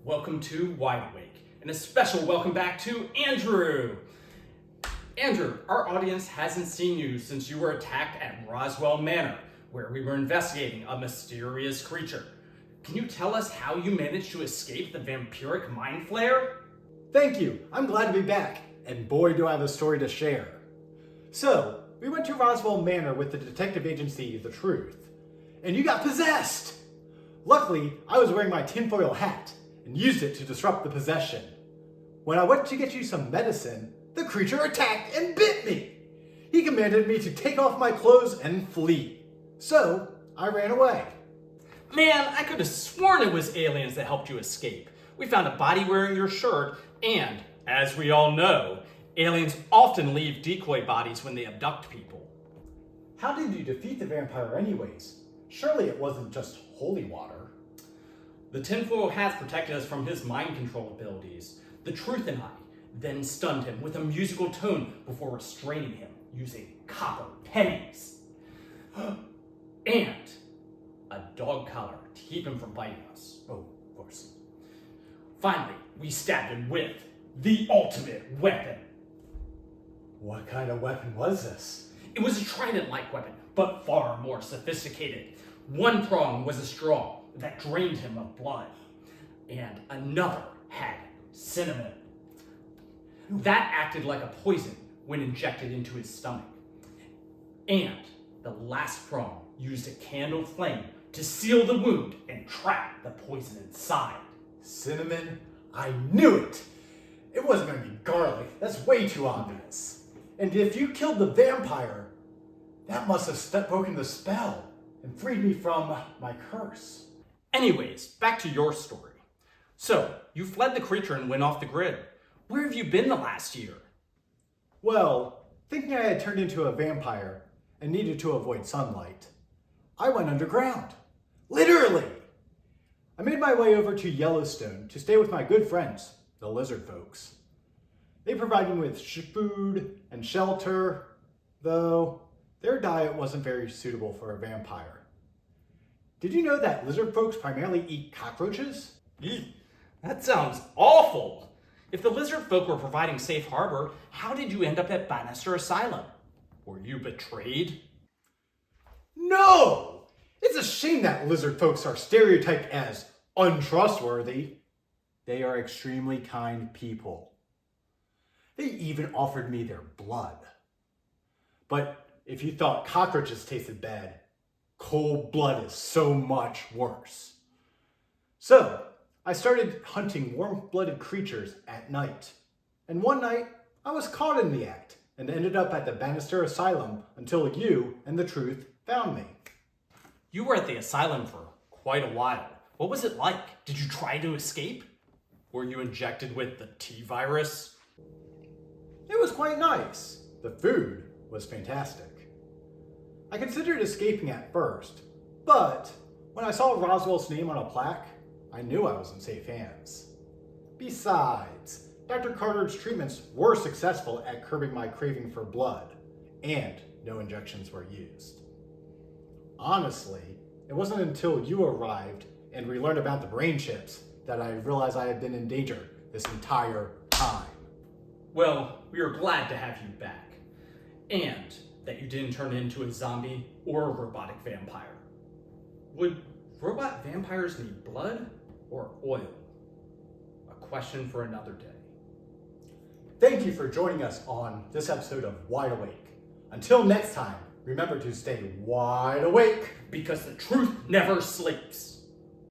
welcome to Wide Awake, and a special welcome back to Andrew. Andrew, our audience hasn't seen you since you were attacked at Roswell Manor, where we were investigating a mysterious creature. Can you tell us how you managed to escape the vampiric mind flare? Thank you. I'm glad to be back, and boy do I have a story to share. So, we went to Roswell Manor with the detective agency, The Truth, and you got possessed! Luckily, I was wearing my tinfoil hat and used it to disrupt the possession. When I went to get you some medicine, the creature attacked and bit me. He commanded me to take off my clothes and flee. So, I ran away. Man, I could have sworn it was aliens that helped you escape. We found a body wearing your shirt, and, as we all know, aliens often leave decoy bodies when they abduct people. How did you defeat the vampire anyways? Surely it wasn't just holy water. The tinfoil hat protected us from his mind control abilities. The Truth and I then stunned him with a musical tone before restraining him using copper pennies. And a dog collar to keep him from biting us. Oh, of course. Finally, we stabbed him with the ultimate weapon. What kind of weapon was this? It was a trident-like weapon, but far more sophisticated. One prong was a straw that drained him of blood, and another had cinnamon. That acted like a poison when injected into his stomach. And the last prong used a candle flame to seal the wound and trap the poison inside. Cinnamon? I knew it! It wasn't going to be garlic. That's way too obvious. And if you killed the vampire, that must have broken the spell and freed me from my curse. Anyways, back to your story. So, you fled the creature and went off the grid. Where have you been the last year? Well, thinking I had turned into a vampire and needed to avoid sunlight, I went underground. Literally! I made my way over to Yellowstone to stay with my good friends, the lizard folks. They provided me with food and shelter, though their diet wasn't very suitable for a vampire. Did you know that lizard folks primarily eat cockroaches? Eek, that sounds awful. If the lizard folk were providing safe harbor, how did you end up at Bannister Asylum? Were you betrayed? No! It's a shame that lizard folks are stereotyped as untrustworthy. They are extremely kind people. They even offered me their blood. But if you thought cockroaches tasted bad, cold blood is so much worse. So, I started hunting warm-blooded creatures at night. And one night, I was caught in the act and ended up at the Bannister Asylum until you and the Truth found me. You were at the asylum for quite a while. What was it like? Did you try to escape? Were you injected with the T-virus? It was quite nice. The food was fantastic. I considered escaping at first, but when I saw Roswell's name on a plaque, I knew I was in safe hands. Besides, Dr. Carter's treatments were successful at curbing my craving for blood, and no injections were used. Honestly, it wasn't until you arrived and we learned about the brain chips that I realized I had been in danger this entire time. Well, we are glad to have you back. And that you didn't turn into a zombie or a robotic vampire. Would robot vampires need blood or oil? A question for another day. Thank you for joining us on this episode of Wide Awake. Until next time, remember to stay wide awake. Because the truth never sleeps.